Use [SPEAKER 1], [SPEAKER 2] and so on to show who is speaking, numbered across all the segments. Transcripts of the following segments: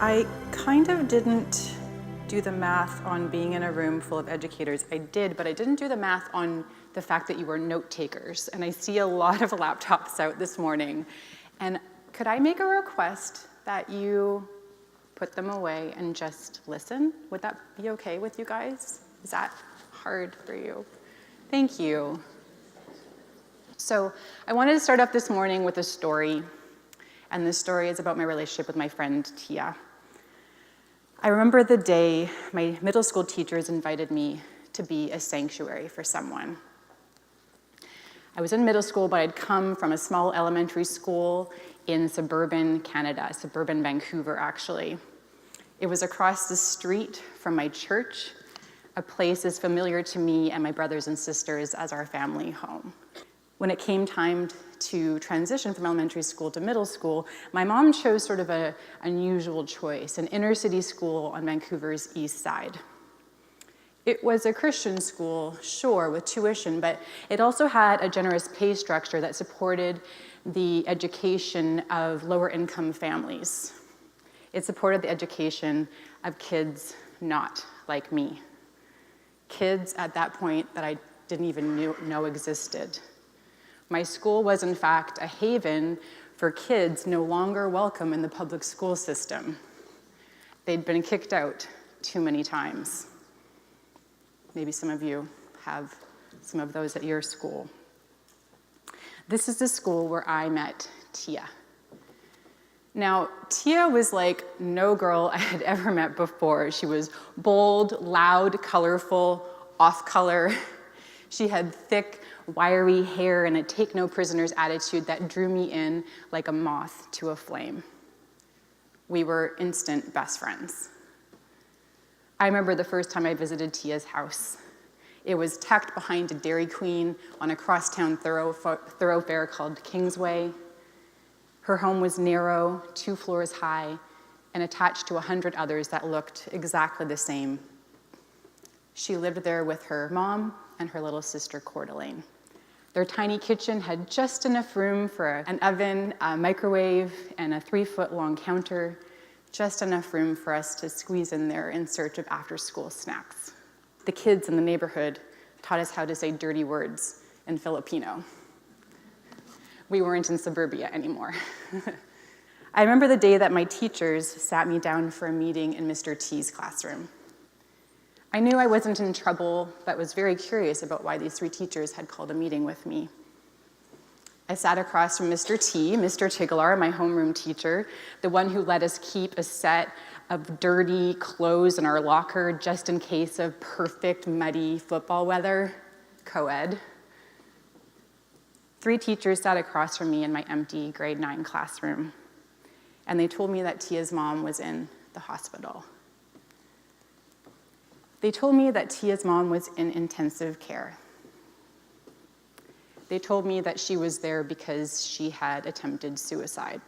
[SPEAKER 1] I kind of didn't do the math on being in a room full of educators. I did, but I didn't do the math on the fact that you were note takers. And I see a lot of laptops out this morning. And could I make a request that you put them away and just listen? Would that be okay with you guys? Is that hard for you? Thank you. So I wanted to start off this morning with a story. And this story is about my relationship with my friend Tia. I remember the day my middle school teachers invited me to be a sanctuary for someone. I was in middle school, but I'd come from a small elementary school in suburban Canada, suburban Vancouver, actually. It was across the street from my church, a place as familiar to me and my brothers and sisters as our family home. When it came time to transition from elementary school to middle school, my mom chose sort of an unusual choice, an inner city school on Vancouver's east side. It was a Christian school, sure, with tuition, but it also had a generous pay structure that supported the education of lower income families. It supported the education of kids not like me. Kids at that point that I didn't even know existed. My school was, in fact, a haven for kids no longer welcome in the public school system. They'd been kicked out too many times. Maybe some of you have some of those at your school. This is the school where I met Tia. Now, Tia was like no girl I had ever met before. She was bold, loud, colorful, off-color. She had thick, wiry hair and a take-no-prisoners attitude that drew me in like a moth to a flame. We were instant best friends. I remember the first time I visited Tia's house. It was tucked behind a Dairy Queen on a crosstown thoroughfare called Kingsway. Her home was narrow, 2 floors high, and attached to 100 others that looked exactly the same. She lived there with her mom and her little sister, Coeur d'Alene. Their tiny kitchen had just enough room for an oven, a microwave, and a 3-foot-long counter, just enough room for us to squeeze in there in search of after-school snacks. The kids in the neighborhood taught us how to say dirty words in Filipino. We weren't in suburbia anymore. I remember the day that my teachers sat me down for a meeting in Mr. T's classroom. I knew I wasn't in trouble, but was very curious about why these 3 teachers had called a meeting with me. I sat across from Mr. T, Mr. Tiglar, my homeroom teacher, the one who let us keep a set of dirty clothes in our locker just in case of perfect, muddy football weather, co-ed. 3 teachers sat across from me in my empty grade 9 classroom, and they told me that Tia's mom was in the hospital. They told me that Tia's mom was in intensive care. They told me that she was there because she had attempted suicide.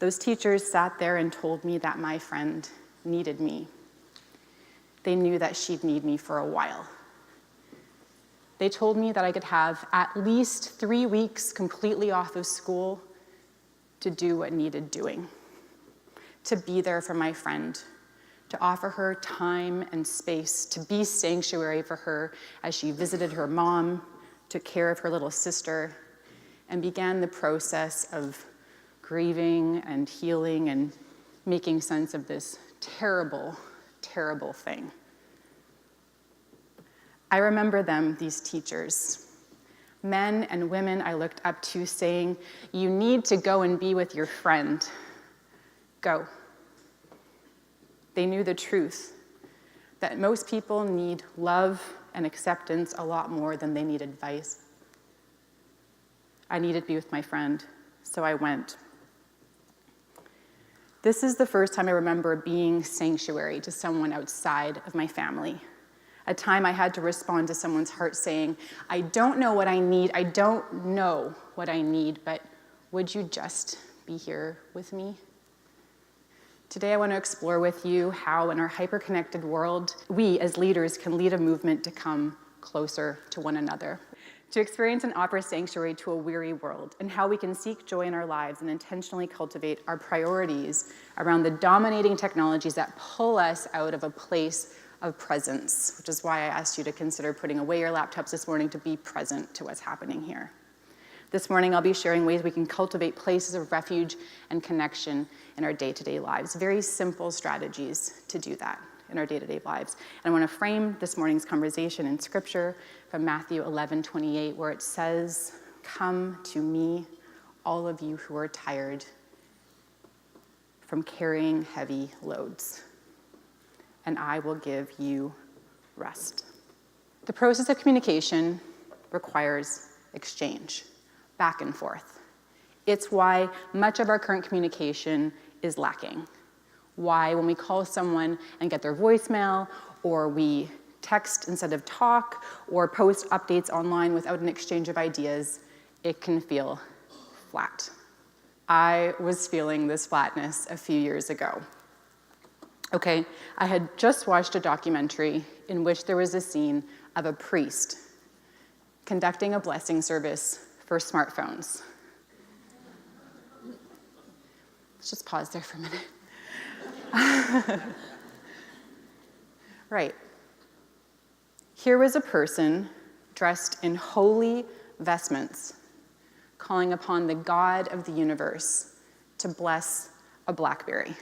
[SPEAKER 1] Those teachers sat there and told me that my friend needed me. They knew that she'd need me for a while. They told me that I could have at least 3 weeks completely off of school to do what needed doing, to be there for my friend, to offer her time and space, to be sanctuary for her as she visited her mom, took care of her little sister, and began the process of grieving and healing and making sense of this terrible, terrible thing. I remember them, these teachers, men and women I looked up to, saying, "You need to go and be with your friend. Go." They knew the truth, that most people need love and acceptance a lot more than they need advice. I needed to be with my friend, so I went. This is the first time I remember being sanctuary to someone outside of my family, a time I had to respond to someone's heart saying, "I don't know what I need, I don't know what I need, but would you just be here with me?" Today, I want to explore with you how, in our hyper-connected world, we as leaders can lead a movement to come closer to one another. to experience and offer sanctuary to a weary world, and how we can seek joy in our lives and intentionally cultivate our priorities around the dominating technologies that pull us out of a place of presence, which is why I asked you to consider putting away your laptops this morning to be present to what's happening here. This morning, I'll be sharing ways we can cultivate places of refuge and connection in our day-to-day lives, very simple strategies to do that in our day-to-day lives. And I want to frame this morning's conversation in scripture from Matthew 11:28, where it says, "Come to me, all of you who are tired from carrying heavy loads, and I will give you rest." The process of communication requires exchange, back and forth. It's why much of our current communication is lacking. Why, when we call someone and get their voicemail, or we text instead of talk, or post updates online without an exchange of ideas, it can feel flat. I was feeling this flatness a few years ago. Okay, I had just watched a documentary in which there was a scene of a priest conducting a blessing service for smartphones. Let's just pause there for a minute. Right. Here was a person dressed in holy vestments, calling upon the God of the universe to bless a blackberry.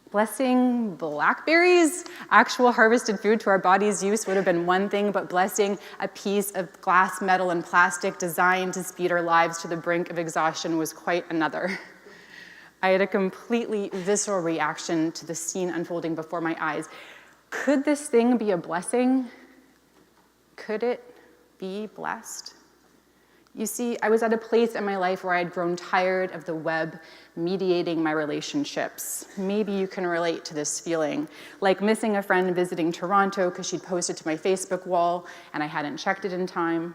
[SPEAKER 1] Blessing blackberries, actual harvested food to our body's use, would have been one thing, but blessing a piece of glass, metal, and plastic designed to speed our lives to the brink of exhaustion was quite another. I had a completely visceral reaction to the scene unfolding before my eyes. Could this thing be a blessing? Could it be blessed? You see, I was at a place in my life where I had grown tired of the web mediating my relationships. Maybe you can relate to this feeling, like missing a friend visiting Toronto because she'd posted to my Facebook wall and I hadn't checked it in time.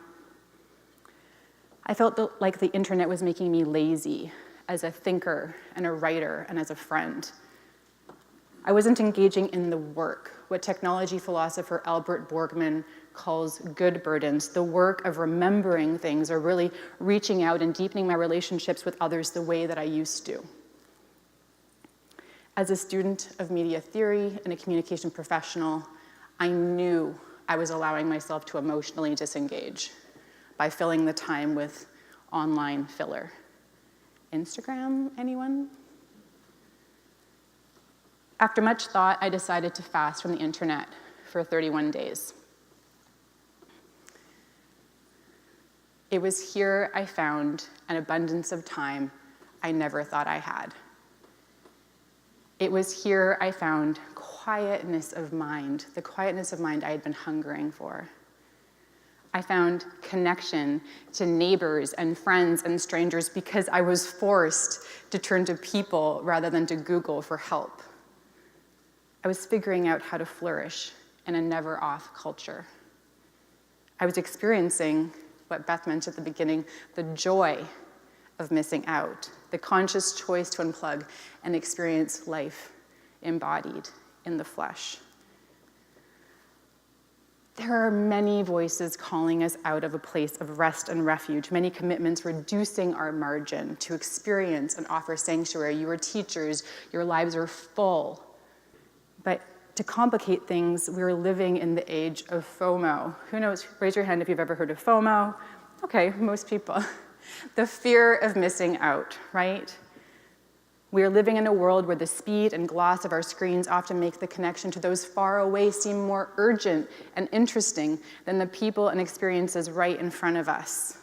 [SPEAKER 1] I felt like the internet was making me lazy as a thinker and a writer and as a friend. I wasn't engaging in the work, what technology philosopher Albert Borgman calls good burdens, the work of remembering things or really reaching out and deepening my relationships with others the way that I used to. As a student of media theory and a communication professional, I knew I was allowing myself to emotionally disengage by filling the time with online filler. Instagram, anyone? After much thought, I decided to fast from the internet for 31 days. It was here I found an abundance of time I never thought I had. It was here I found quietness of mind, the quietness of mind I had been hungering for. I found connection to neighbors and friends and strangers because I was forced to turn to people rather than to Google for help. I was figuring out how to flourish in a never-off culture. I was experiencing what Beth mentioned at the beginning, the joy of missing out, the conscious choice to unplug and experience life embodied in the flesh. There are many voices calling us out of a place of rest and refuge, many commitments reducing our margin to experience and offer sanctuary. You are teachers, your lives are full. But to complicate things, we're living in the age of FOMO. Who knows? Raise your hand if you've ever heard of FOMO. Okay, most people. The fear of missing out, right? We are living in a world where the speed and gloss of our screens often make the connection to those far away seem more urgent and interesting than the people and experiences right in front of us.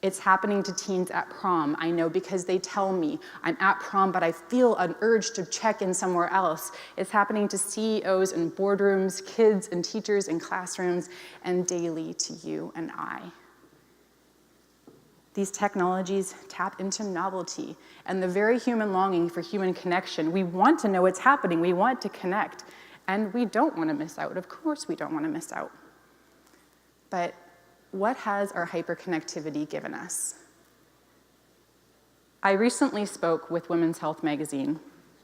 [SPEAKER 1] It's happening to teens at prom, I know, because they tell me, I'm at prom, but I feel an urge to check in somewhere else. It's happening to CEOs in boardrooms, kids and teachers in classrooms, and daily to you and I. These technologies tap into novelty and the very human longing for human connection. We want to know what's happening. We want to connect. And we don't want to miss out. Of course we don't want to miss out. But what has our hyperconnectivity given us? I recently spoke with Women's Health magazine.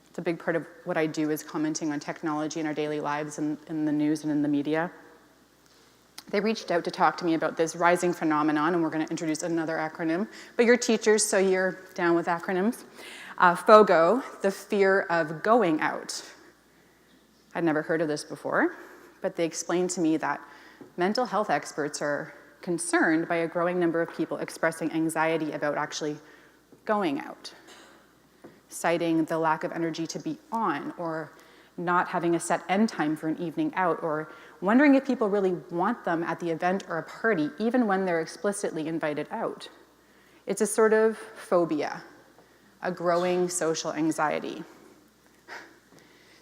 [SPEAKER 1] It's a big part of what I do is commenting on technology in our daily lives and in the news and in the media. They reached out to talk to me about this rising phenomenon, and we're going to introduce another acronym. But you're teachers, so you're down with acronyms. FOGO, the fear of going out. I'd never heard of this before, but they explained to me that mental health experts are concerned by a growing number of people expressing anxiety about actually going out, citing the lack of energy to be on, or not having a set end time for an evening out, or wondering if people really want them at the event or a party, even when they're explicitly invited out. It's a sort of phobia, a growing social anxiety.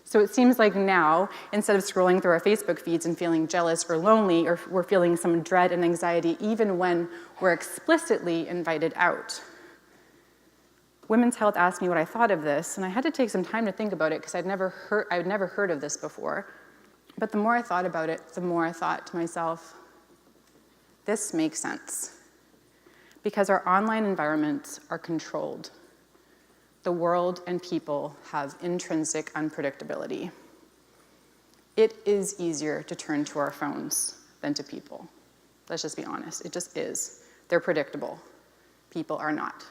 [SPEAKER 1] So it seems like now, instead of scrolling through our Facebook feeds and feeling jealous or lonely, or we're feeling some dread and anxiety even when we're explicitly invited out. Women's Health asked me what I thought of this, and I had to take some time to think about it because I'd never heard of this before. But the more I thought about it, the more I thought to myself, this makes sense. Because our online environments are controlled. The world and people have intrinsic unpredictability. It is easier to turn to our phones than to people. Let's just be honest, it just is. They're predictable. People are not.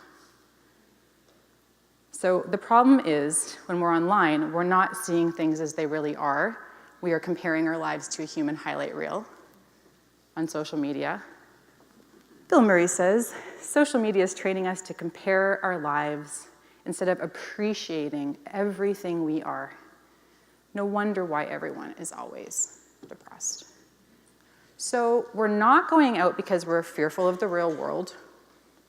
[SPEAKER 1] So the problem is, when we're online, we're not seeing things as they really are. We are comparing our lives to a human highlight reel on social media. Bill Murray says, social media is training us to compare our lives instead of appreciating everything we are. No wonder why everyone is always depressed. So we're not going out because we're fearful of the real world.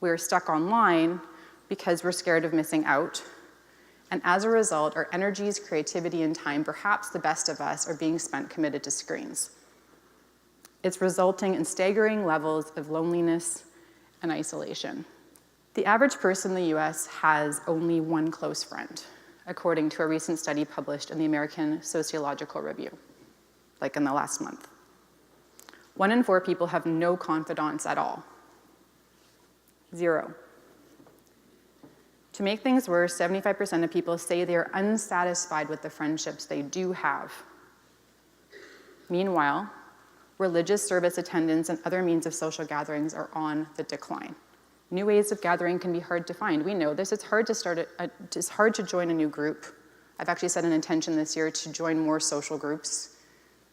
[SPEAKER 1] We're stuck online because we're scared of missing out. And as a result, our energies, creativity, and time, perhaps the best of us, are being spent committed to screens. It's resulting in staggering levels of loneliness and isolation. The average person in the US has only one close friend, according to a recent study published in the American Sociological Review, like in the last month. 1 in 4 people have no confidants at all. 0. To make things worse, 75% of people say they are unsatisfied with the friendships they do have. Meanwhile, religious service attendance and other means of social gatherings are on the decline. New ways of gathering can be hard to find. We know this. It's hard to join a new group. I've actually set an intention this year to join more social groups.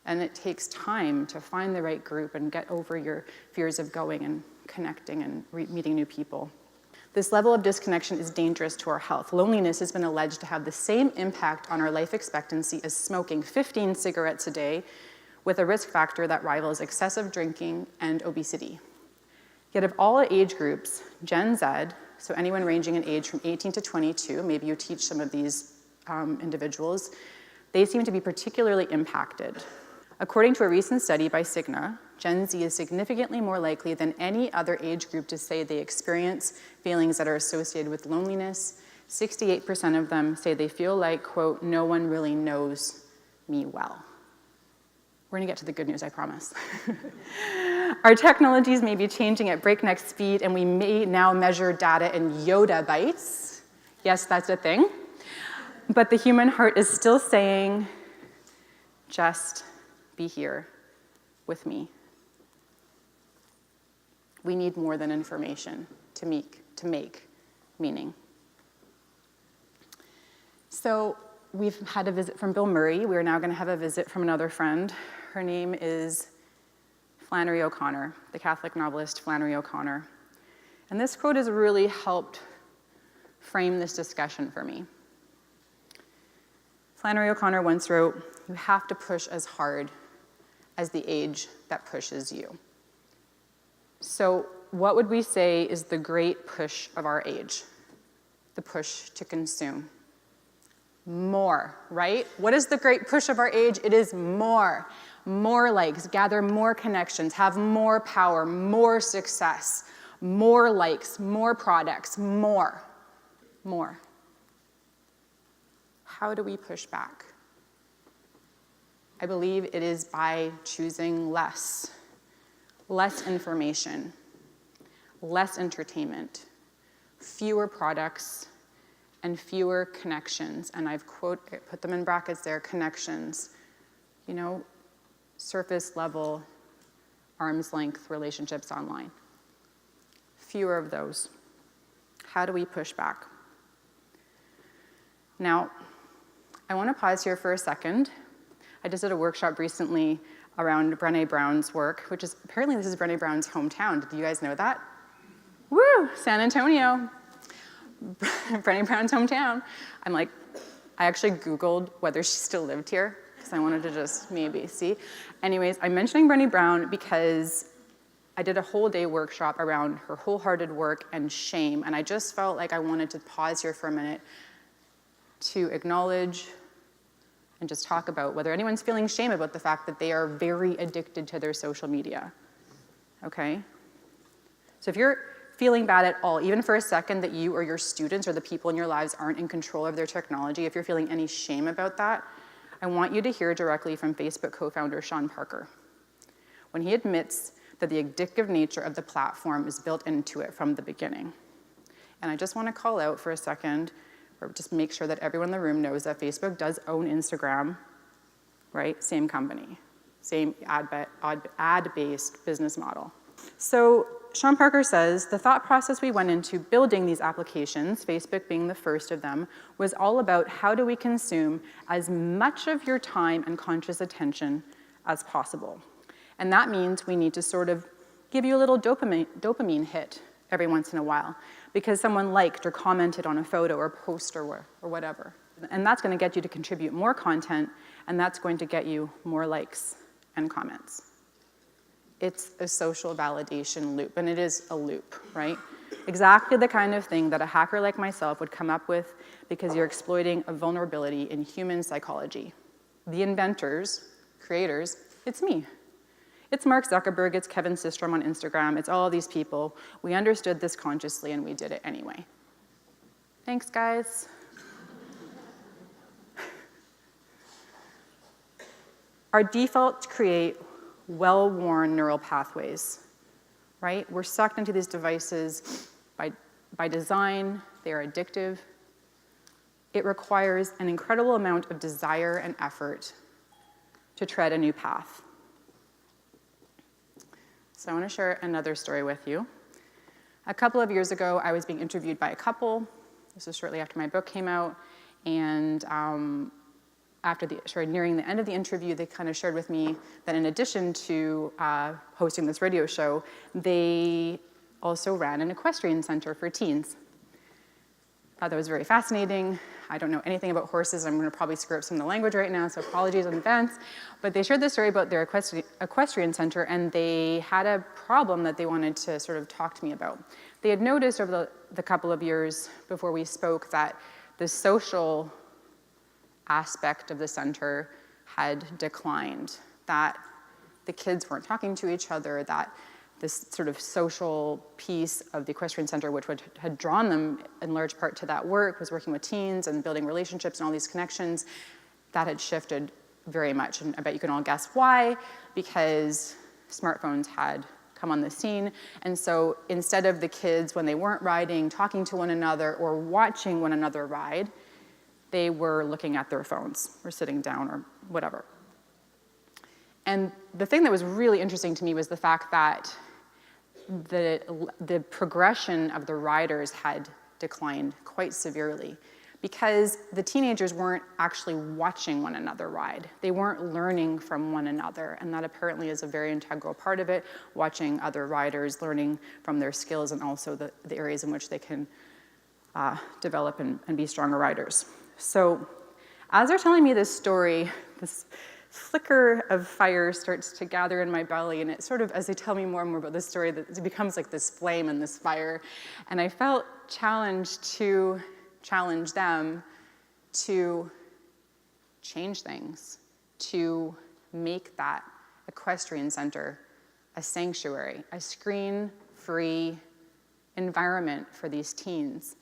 [SPEAKER 1] And it takes time to find the right group and get over your fears of going and connecting and meeting new people. This level of disconnection is dangerous to our health. Loneliness has been alleged to have the same impact on our life expectancy as smoking 15 cigarettes a day, with a risk factor that rivals excessive drinking and obesity. Yet of all age groups, Gen Z, so anyone ranging in age from 18 to 22, maybe you teach some of these individuals, they seem to be particularly impacted. According to a recent study by Cigna, Gen Z is significantly more likely than any other age group to say they experience feelings that are associated with loneliness. 68% of them say they feel like, quote, no one really knows me well. We're gonna get to the good news, I promise. Our technologies may be changing at breakneck speed, and we may now measure data in Yoda bytes. Yes, that's a thing. But the human heart is still saying, just be here with me. We need more than information to make meaning. So we've had a visit from Bill Murray. We're now going to have a visit from another friend. Her name is Flannery O'Connor, the Catholic novelist Flannery O'Connor. And this quote has really helped frame this discussion for me. Flannery O'Connor once wrote, "You have to push as hard as the age that pushes you." So what would we say is the great push of our age? The push to consume. More, right? What is the great push of our age? It is more. More likes, gather more connections, have more power, more success, more likes, more products, more. How do we push back? I believe it is by choosing less information, less entertainment, fewer products, and fewer connections. And I've put them in brackets there, connections. You know, surface level arm's length relationships online. Fewer of those. How do we push back? Now, I want to pause here for a second. I just did a workshop recently around Brené Brown's work, which is, apparently this is Brené Brown's hometown. Did you guys know that? Woo, San Antonio. Brené Brown's hometown. I actually Googled whether she still lived here, because I wanted to just maybe see. Anyways, I'm mentioning Brené Brown because I did a whole day workshop around her wholehearted work and shame, and I just felt like I wanted to pause here for a minute to acknowledge and just talk about whether anyone's feeling shame about the fact that they are very addicted to their social media, okay? So if you're feeling bad at all, even for a second, that you or your students or the people in your lives aren't in control of their technology, if you're feeling any shame about that, I want you to hear directly from Facebook co-founder Sean Parker, when he admits that the addictive nature of the platform is built into it from the beginning. And I just want to call out for a second, or just make sure that everyone in the room knows that Facebook does own Instagram, right? Same company, same ad-based business model. So Sean Parker says, the thought process we went into building these applications, Facebook being the first of them, was all about how do we consume as much of your time and conscious attention as possible. And that means we need to sort of give you a little dopamine hit every once in a while because someone liked or commented on a photo or post or whatever. And that's going to get you to contribute more content, and that's going to get you more likes and comments. It's a social validation loop, and it is a loop, right? Exactly the kind of thing that a hacker like myself would come up with because you're exploiting a vulnerability in human psychology. The inventors, creators, it's me. It's Mark Zuckerberg, it's Kevin Systrom on Instagram, it's all of these people. We understood this consciously and we did it anyway. Thanks, guys. Our default to create well-worn neural pathways, right? We're sucked into these devices by design, they are addictive. It requires an incredible amount of desire and effort to tread a new path. So I want to share another story with you. A couple of years ago, I was being interviewed by a couple. This was shortly after my book came out. And nearing the end of the interview, they kind of shared with me that in addition to hosting this radio show, they also ran an equestrian center for teens. I thought that was very fascinating. I don't know anything about horses. I'm going to probably screw up some of the language right now, so apologies in advance. But they shared this story about their equestrian center, and they had a problem that they wanted to sort of talk to me about. They had noticed over the couple of years before we spoke that the social aspect of the center had declined, that the kids weren't talking to each other, that this sort of social piece of the equestrian center, which had drawn them in large part to that work, was working with teens and building relationships and all these connections, that had shifted very much. And I bet you can all guess why, because smartphones had come on the scene. And so instead of the kids, when they weren't riding, talking to one another or watching one another ride, they were looking at their phones or sitting down or whatever. And the thing that was really interesting to me was the fact that the progression of the riders had declined quite severely because the teenagers weren't actually watching one another ride. They weren't learning from one another, and that apparently is a very integral part of it, watching other riders, learning from their skills, and also the areas in which they can develop and be stronger riders. So as they're telling me this story, this flicker of fire starts to gather in my belly, and it sort of, as they tell me more and more about this story, that it becomes like this flame and this fire. And I felt challenged to challenge them to change things, to make that equestrian center a sanctuary, a screen-free environment for these teens.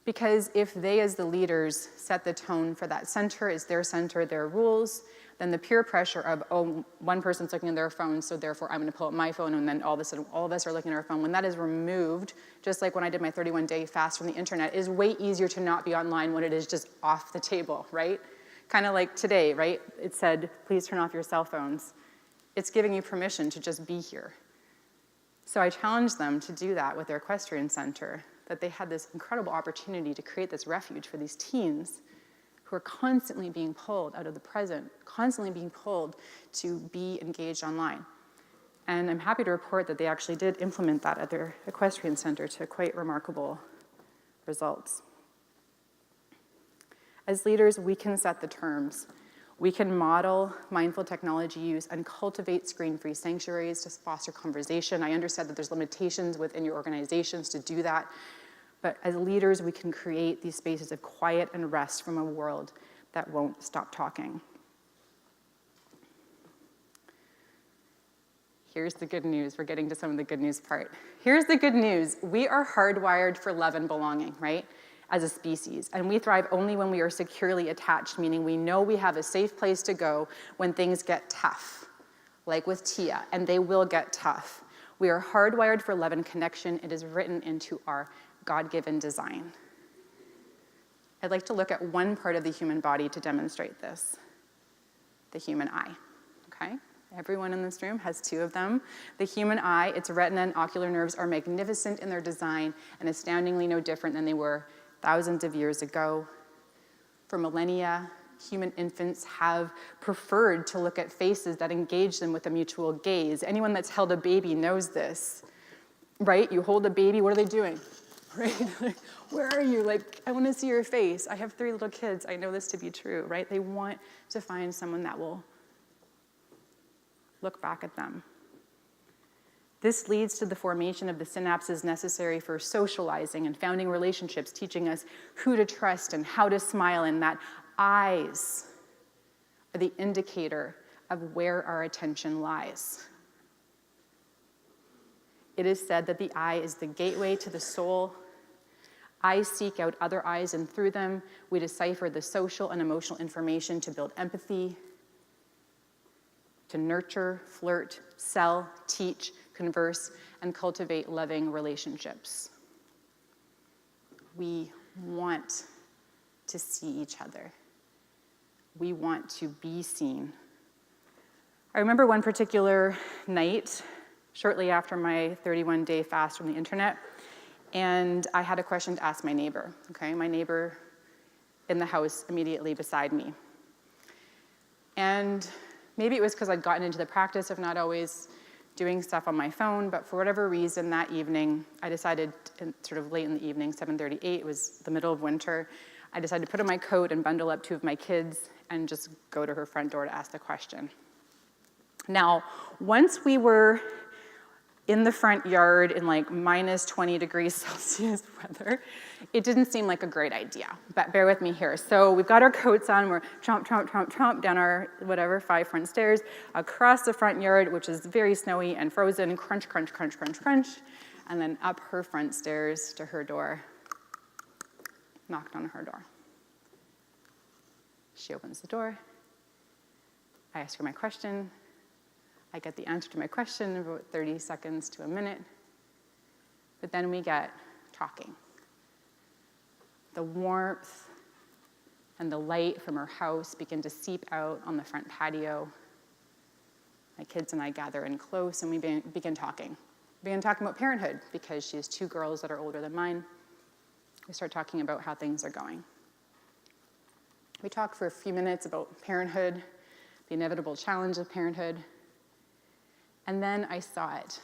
[SPEAKER 1] Because if they, as the leaders, set the tone for that center, it's their center, their rules, then the peer pressure of, oh, one person's looking at their phone, so therefore I'm going to pull up my phone, and then all of a sudden all of us are looking at our phone. When that is removed, just like when I did my 31-day fast from the internet, it is way easier to not be online when it is just off the table, right? Kind of like today, right? It said, please turn off your cell phones. It's giving you permission to just be here. So I challenged them to do that with their equestrian center, that they had this incredible opportunity to create this refuge for these teens who are constantly being pulled out of the present, constantly being pulled to be engaged online. And I'm happy to report that they actually did implement that at their equestrian center to quite remarkable results. As leaders, we can set the terms. We can model mindful technology use and cultivate screen-free sanctuaries to foster conversation. I understand that there's limitations within your organizations to do that, but as leaders, we can create these spaces of quiet and rest from a world that won't stop talking. Here's the good news. We're getting to some of the good news part. Here's the good news. We are hardwired for love and belonging, right? As a species. And we thrive only when we are securely attached, meaning we know we have a safe place to go when things get tough, like with Tia, and they will get tough. We are hardwired for love and connection. It is written into our God-given design. I'd like to look at one part of the human body to demonstrate this, the human eye, okay? Everyone in this room has two of them. The human eye, its retina and ocular nerves are magnificent in their design and astoundingly no different than they were thousands of years ago. For millennia, human infants have preferred to look at faces that engage them with a mutual gaze. Anyone that's held a baby knows this, right? You hold a baby, what are they doing? Right? Like, where are you? Like, I want to see your face. I have 3 little kids. I know this to be true, right? They want to find someone that will look back at them. This leads to the formation of the synapses necessary for socializing and founding relationships, teaching us who to trust and how to smile, and that eyes are the indicator of where our attention lies. It is said that the eye is the gateway to the soul. Eyes seek out other eyes, and through them, we decipher the social and emotional information to build empathy, to nurture, flirt, sell, teach, converse, and cultivate loving relationships. We want to see each other. We want to be seen. I remember one particular night, shortly after my 31-day fast from the internet, and I had a question to ask my neighbor, okay? My neighbor in the house immediately beside me. And maybe it was because I'd gotten into the practice of not always doing stuff on my phone, but for whatever reason that evening, I decided, sort of late in the evening, 7:38, it was the middle of winter, I decided to put on my coat and bundle up 2 of my kids and just go to her front door to ask the question. Now, once we were in the front yard in like minus 20 degrees Celsius weather, it didn't seem like a great idea, but bear with me here. So we've got our coats on, we're chomp, chomp, chomp, chomp down our, 5 front stairs, across the front yard, which is very snowy and frozen, crunch, crunch, crunch, crunch, crunch, and then up her front stairs to her door, knocked on her door. She opens the door. I ask her my question. I get the answer to my question in about 30 seconds to a minute. But then we get talking. The warmth and the light from her house begin to seep out on the front patio. My kids and I gather in close and we begin talking. We begin talking about parenthood because she has 2 girls that are older than mine. We start talking about how things are going. We talk for a few minutes about parenthood, the inevitable challenge of parenthood. And then I saw it.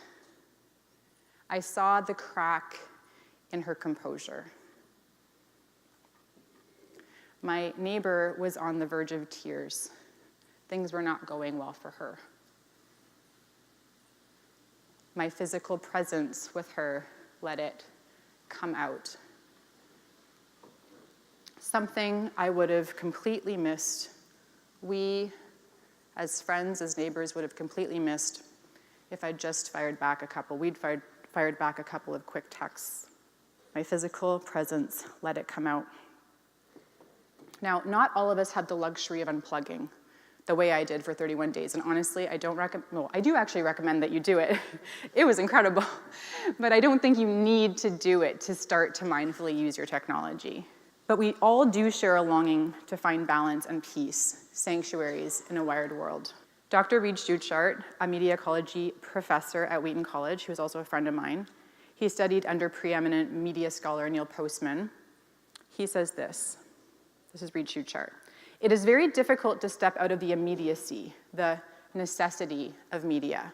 [SPEAKER 1] I saw the crack in her composure. My neighbor was on the verge of tears. Things were not going well for her. My physical presence with her let it come out. Something I would have completely missed. We, as friends, as neighbors, would have completely missed if I'd just fired back a couple. We'd fired back a couple of quick texts. My physical presence let it come out. Now, not all of us had the luxury of unplugging the way I did for 31 days. And honestly, I do actually recommend that you do it. It was incredible. But I don't think you need to do it to start to mindfully use your technology. But we all do share a longing to find balance and peace, sanctuaries in a wired world. Dr. Reed Schuchart, a media ecology professor at Wheaton College, who is also a friend of mine, he studied under preeminent media scholar Neil Postman. He says this is Reed Schuchart. It is very difficult to step out of the immediacy, the necessity of media,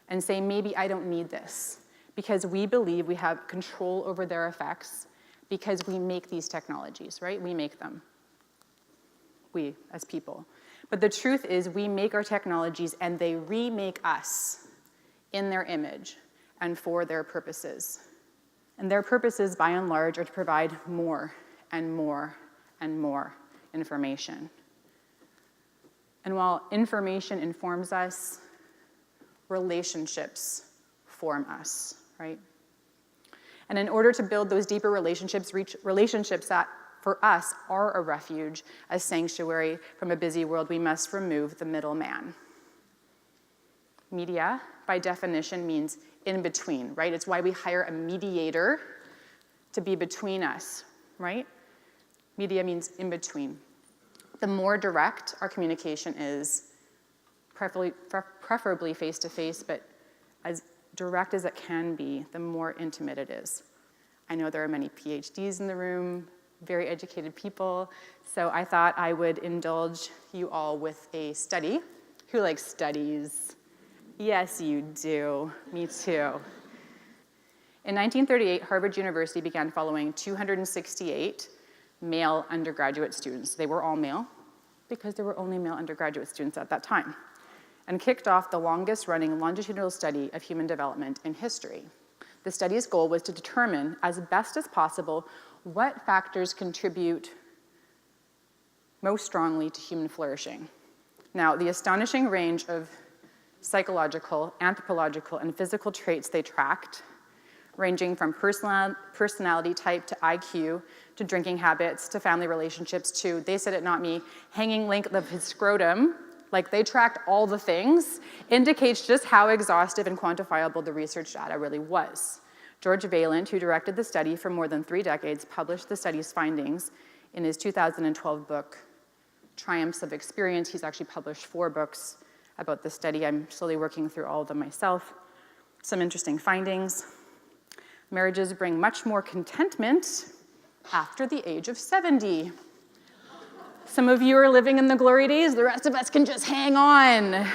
[SPEAKER 1] and say, maybe I don't need this, because we believe we have control over their effects because we make these technologies, right? We make them. We, as people. But the truth is we make our technologies and they remake us in their image and for their purposes. And their purposes, by and large, are to provide more and more and more information. And while information informs us, relationships form us, right? And in order to build those deeper relationships, relationships that for us are a refuge, a sanctuary from a busy world, we must remove the middleman. Media, by definition, means in between, right? It's why we hire a mediator to be between us, right? Media means in between. The more direct our communication is, preferably face-to-face, but as direct as it can be, the more intimate it is. I know there are many PhDs in the room, very educated people, so I thought I would indulge you all with a study. Who likes studies? Yes, you do. Me too. In 1938, Harvard University began following 268 male undergraduate students. They were all male because there were only male undergraduate students at that time, and kicked off the longest-running longitudinal study of human development in history. The study's goal was to determine, as best as possible, what factors contribute most strongly to human flourishing. Now, the astonishing range of psychological, anthropological, and physical traits they tracked, ranging from personality type to IQ, to drinking habits, to family relationships, to, they said it, not me, hanging length of his scrotum, like they tracked all the things, indicates just how exhaustive and quantifiable the research data really was. George Vaillant, who directed the study for more than 3 decades, published the study's findings in his 2012 book, Triumphs of Experience. He's actually published 4 books about the study. I'm slowly working through all of them myself. Some interesting findings. Marriages bring much more contentment after the age of 70. Some of you are living in the glory days. The rest of us can just hang on.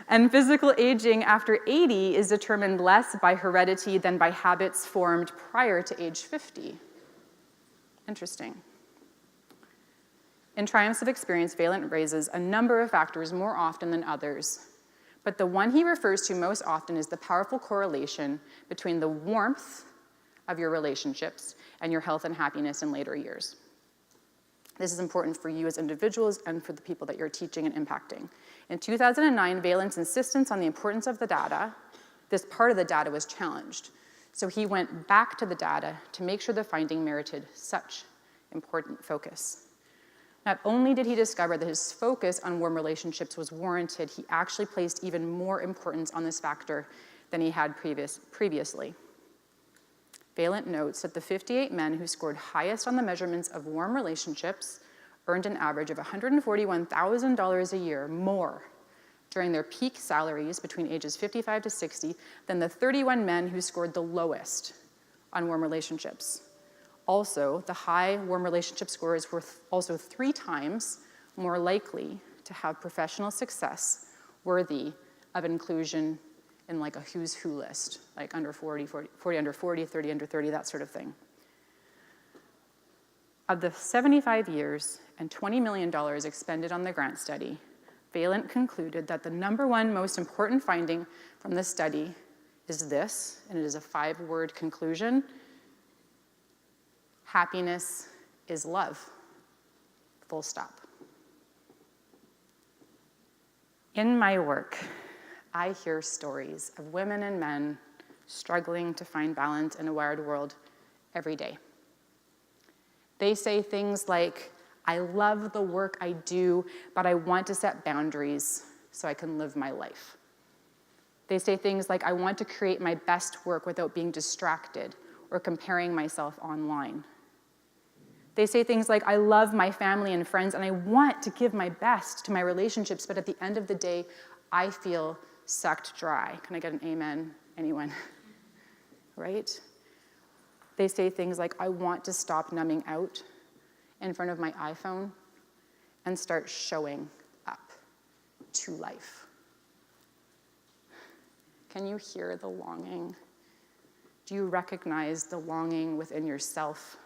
[SPEAKER 1] And physical aging after 80 is determined less by heredity than by habits formed prior to age 50. Interesting. In Triumphs of Experience, Vaillant raises a number of factors more often than others, but the one he refers to most often is the powerful correlation between the warmth of your relationships and your health and happiness in later years. This is important for you as individuals and for the people that you're teaching and impacting. In 2009, Vaillant's insistence on the importance of the data, this part of the data was challenged. So he went back to the data to make sure the finding merited such important focus. Not only did he discover that his focus on warm relationships was warranted, he actually placed even more importance on this factor than he had previously. Vaillant notes that the 58 men who scored highest on the measurements of warm relationships earned an average of $141,000 a year more during their peak salaries between ages 55 to 60 than the 31 men who scored the lowest on warm relationships. Also, the high warm relationship scores were also 3 times more likely to have professional success worthy of inclusion in like a who's who list, like under 40 under 40, 30 under 30, that sort of thing. Of the 75 years and $20 million expended on the grant study, Vaillant concluded that the #1 most important finding from the study is this, and it is a 5-word conclusion: happiness is love, full stop. In my work, I hear stories of women and men struggling to find balance in a wired world every day. They say things like, I love the work I do, but I want to set boundaries so I can live my life. They say things like, I want to create my best work without being distracted or comparing myself online. They say things like, I love my family and friends, and I want to give my best to my relationships, but at the end of the day, I feel sucked dry. Can I get an amen? Anyone? Right? They say things like, I want to stop numbing out in front of my iPhone and start showing up to life. Can you hear the longing? Do you recognize the longing within yourself?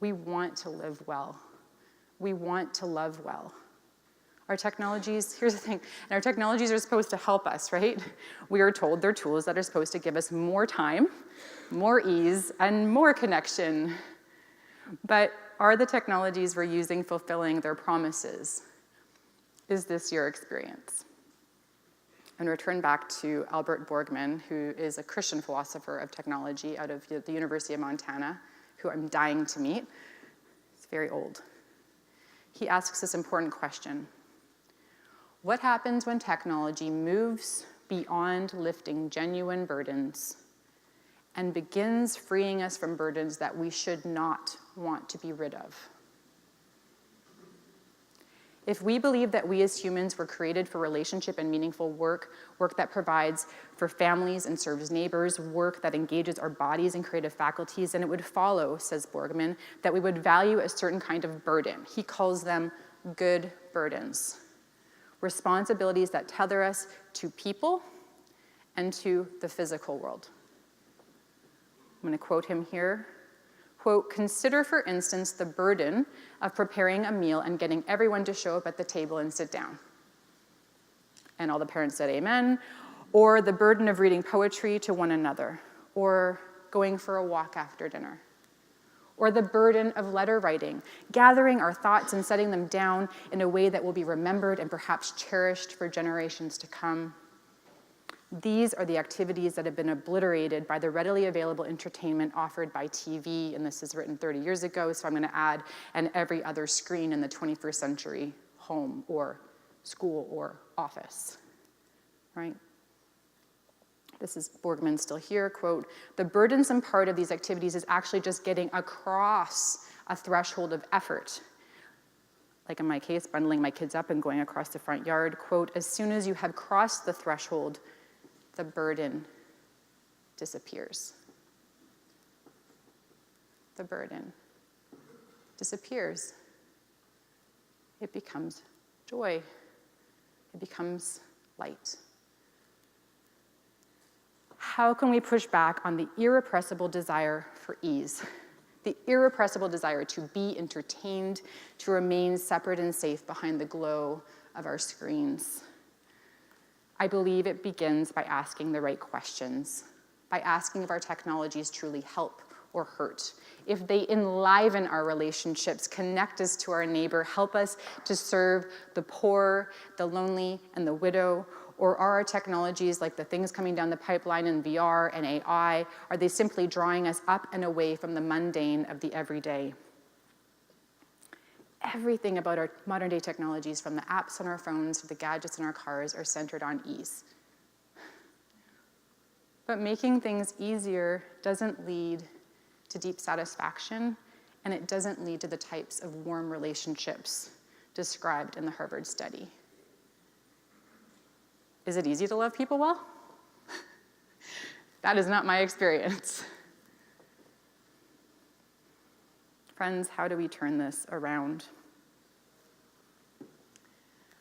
[SPEAKER 1] We want to live well. We want to love well. Our technologies, here's the thing, and our technologies are supposed to help us, right? We are told they're tools that are supposed to give us more time, more ease, and more connection. But are the technologies we're using fulfilling their promises? Is this your experience? And return back to Albert Borgman, who is a Christian philosopher of technology out of the University of Montana, who I'm dying to meet. He's very old. He asks this important question. What happens when technology moves beyond lifting genuine burdens and begins freeing us from burdens that we should not want to be rid of? If we believe that we as humans were created for relationship and meaningful work, work that provides for families and serves neighbors, work that engages our bodies and creative faculties, then it would follow, says Borgman, that we would value a certain kind of burden. He calls them good burdens. Responsibilities that tether us to people and to the physical world. I'm going to quote him here. Quote, consider, for instance, the burden of preparing a meal and getting everyone to show up at the table and sit down. And all the parents said amen. Or the burden of reading poetry to one another, or going for a walk after dinner. Or the burden of letter writing, gathering our thoughts and setting them down in a way that will be remembered and perhaps cherished for generations to come. These are the activities that have been obliterated by the readily available entertainment offered by TV, and this is written 30 years ago, so I'm going to add, and every other screen in the 21st century home or school or office, right? This is Borgman still here, quote, the burdensome part of these activities is actually just getting across a threshold of effort. Like in my case, bundling my kids up and going across the front yard, quote, as soon as you have crossed the threshold, the burden disappears. The burden disappears. It becomes joy. It becomes light. How can we push back on the irrepressible desire for ease? The irrepressible desire to be entertained, to remain separate and safe behind the glow of our screens? I believe it begins by asking the right questions, by asking if our technologies truly help or hurt, if they enliven our relationships, connect us to our neighbor, help us to serve the poor, the lonely, and the widow, or are our technologies like the things coming down the pipeline in VR and AI, are they simply drawing us up and away from the mundane of the everyday? Everything about our modern day technologies, from the apps on our phones to the gadgets in our cars, are centered on ease. But making things easier doesn't lead to deep satisfaction, and it doesn't lead to the types of warm relationships described in the Harvard study. Is it easy to love people well? That is not my experience. Friends, how do we turn this around?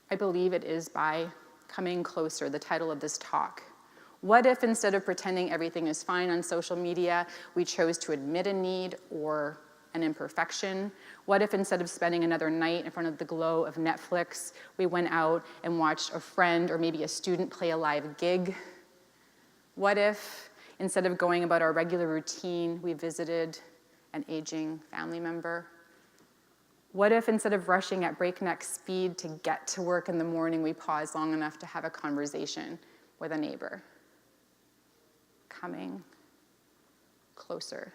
[SPEAKER 1] I believe it is by coming closer, the title of this talk. What if instead of pretending everything is fine on social media, we chose to admit a need or an imperfection? What if instead of spending another night in front of the glow of Netflix, we went out and watched a friend or maybe a student play a live gig? What if instead of going about our regular routine, we visited an aging family member? What if instead of rushing at breakneck speed to get to work in the morning, we pause long enough to have a conversation with a neighbor? Coming closer.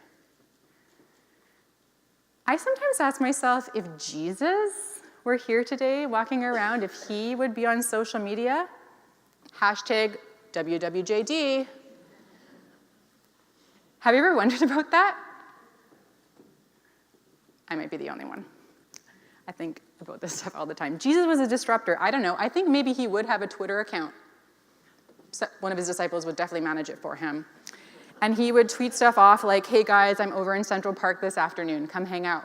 [SPEAKER 1] I sometimes ask myself if Jesus were here today walking around, if he would be on social media, hashtag WWJD. Have you ever wondered about that? I might be the only one. I think about this stuff all the time. Jesus was a disruptor. I don't know. I think maybe he would have a Twitter account. So one of his disciples would definitely manage it for him. And he would tweet stuff off like, hey guys, I'm over in Central Park this afternoon. Come hang out.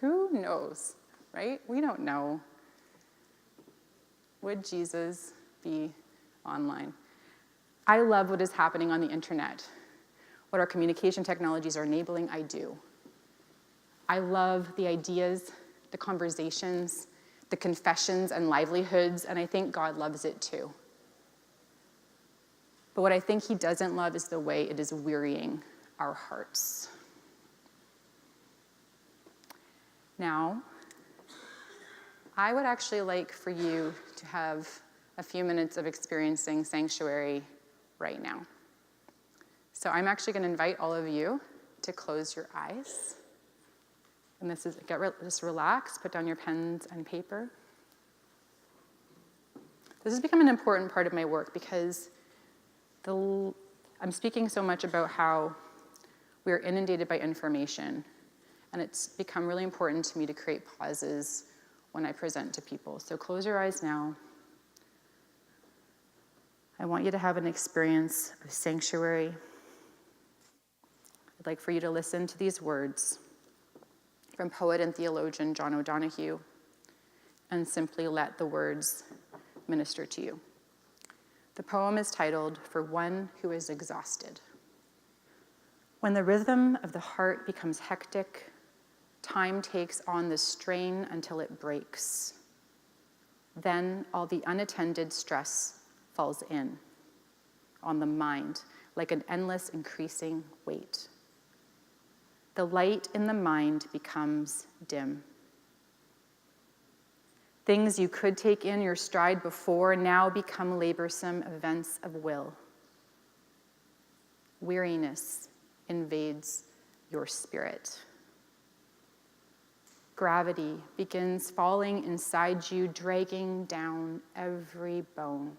[SPEAKER 1] Who knows, right? We don't know. Would Jesus be online? I love what is happening on the internet. What our communication technologies are enabling, I do. I love the ideas, the conversations, the confessions and livelihoods, and I think God loves it too. But what I think he doesn't love is the way it is wearying our hearts. Now, I would actually like for you to have a few minutes of experiencing sanctuary right now. So I'm actually going to invite all of you to close your eyes. And just relax, put down your pens and paper. This has become an important part of my work because I'm speaking so much about how we're inundated by information, and it's become really important to me to create pauses when I present to people. So close your eyes now. I want you to have an experience of sanctuary. I'd like for you to listen to these words from poet and theologian John O'Donohue, and simply let the words minister to you. The poem is titled, For One Who is Exhausted. When the rhythm of the heart becomes hectic, time takes on the strain until it breaks. Then all the unattended stress falls in on the mind like an endless increasing weight. The light in the mind becomes dim. Things you could take in your stride before now become laborsome events of will. Weariness invades your spirit. Gravity begins falling inside you, dragging down every bone.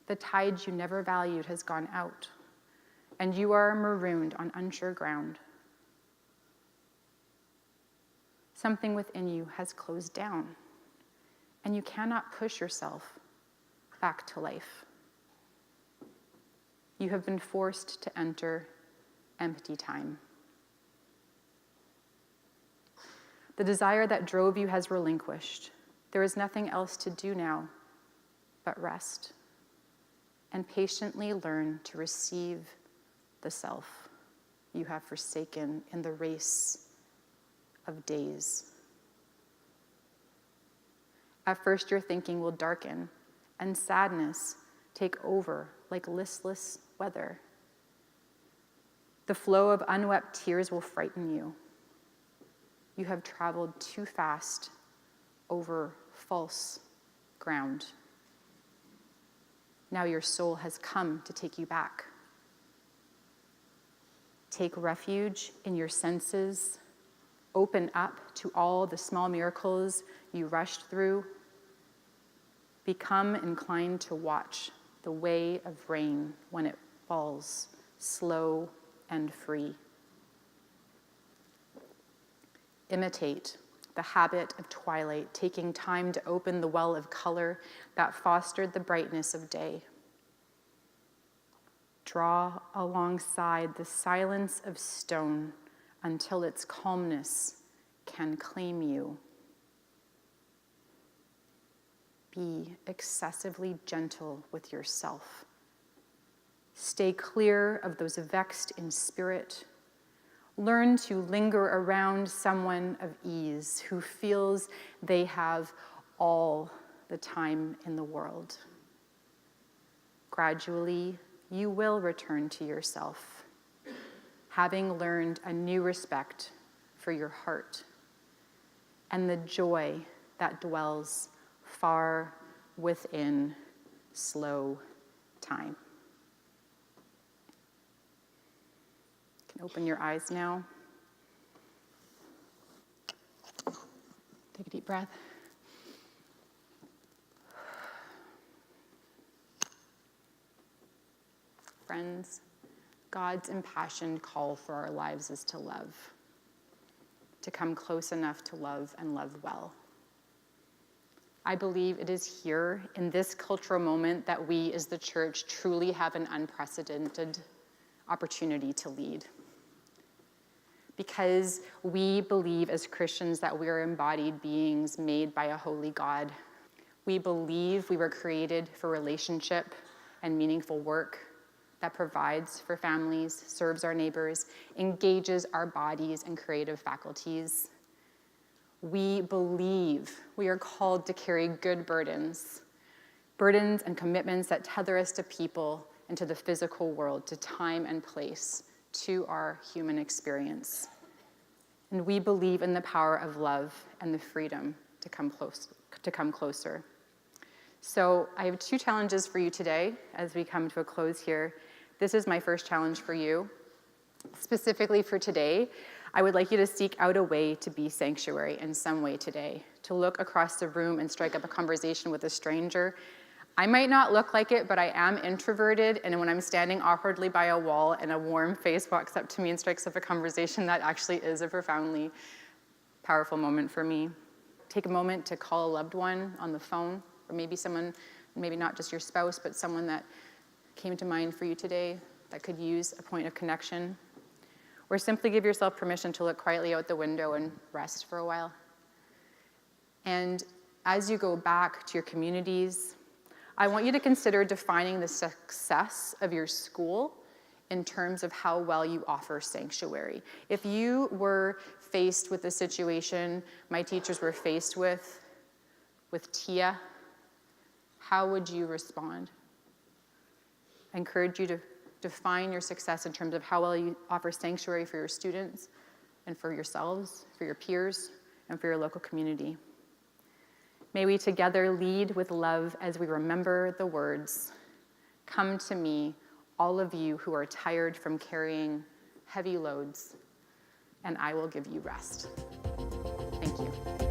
[SPEAKER 1] The tide you never valued has gone out, and you are marooned on unsure ground. Something within you has closed down, and you cannot push yourself back to life. You have been forced to enter empty time. The desire that drove you has relinquished. There is nothing else to do now but rest and patiently learn to receive the self you have forsaken in the race of days. At first, your thinking will darken and sadness take over like listless weather. The flow of unwept tears will frighten you. You have traveled too fast over false ground. Now your soul has come to take you back. Take refuge in your senses. Open up to all the small miracles you rushed through. Become inclined to watch the way of rain when it falls, slow and free. Imitate the habit of twilight, taking time to open the well of color that fostered the brightness of day. Draw alongside the silence of stone until its calmness can claim you. Be excessively gentle with yourself. Stay clear of those vexed in spirit. Learn to linger around someone of ease who feels they have all the time in the world. Gradually, you will return to yourself, having learned a new respect for your heart and the joy that dwells far within slow time. You can open your eyes now. Take a deep breath. Friends, God's impassioned call for our lives is to love, to come close enough to love and love well. I believe it is here in this cultural moment that we as the church truly have an unprecedented opportunity to lead. Because we believe as Christians that we are embodied beings made by a holy God. We believe we were created for relationship and meaningful work that provides for families, serves our neighbors, engages our bodies and creative faculties. We believe we are called to carry good burdens and commitments that tether us to people and to the physical world, to time and place, to our human experience. And we believe in the power of love and the freedom to come closer. So I have 2 challenges for you today as we come to a close here. This is my first challenge for you. Specifically for today, I would like you to seek out a way to be sanctuary in some way today, to look across the room and strike up a conversation with a stranger. I might not look like it, but I am introverted, and when I'm standing awkwardly by a wall and a warm face walks up to me and strikes up a conversation, that actually is a profoundly powerful moment for me. Take a moment to call a loved one on the phone, or maybe someone, maybe not just your spouse, but someone that came to mind for you today that could use a point of connection. Or simply give yourself permission to look quietly out the window and rest for a while. And as you go back to your communities, I want you to consider defining the success of your school in terms of how well you offer sanctuary. If you were faced with the situation my teachers were faced with Tia, how would you respond? I encourage you to define your success in terms of how well you offer sanctuary for your students and for yourselves, for your peers, and for your local community. May we together lead with love as we remember the words, "Come to me, all of you who are tired from carrying heavy loads, and I will give you rest." Thank you.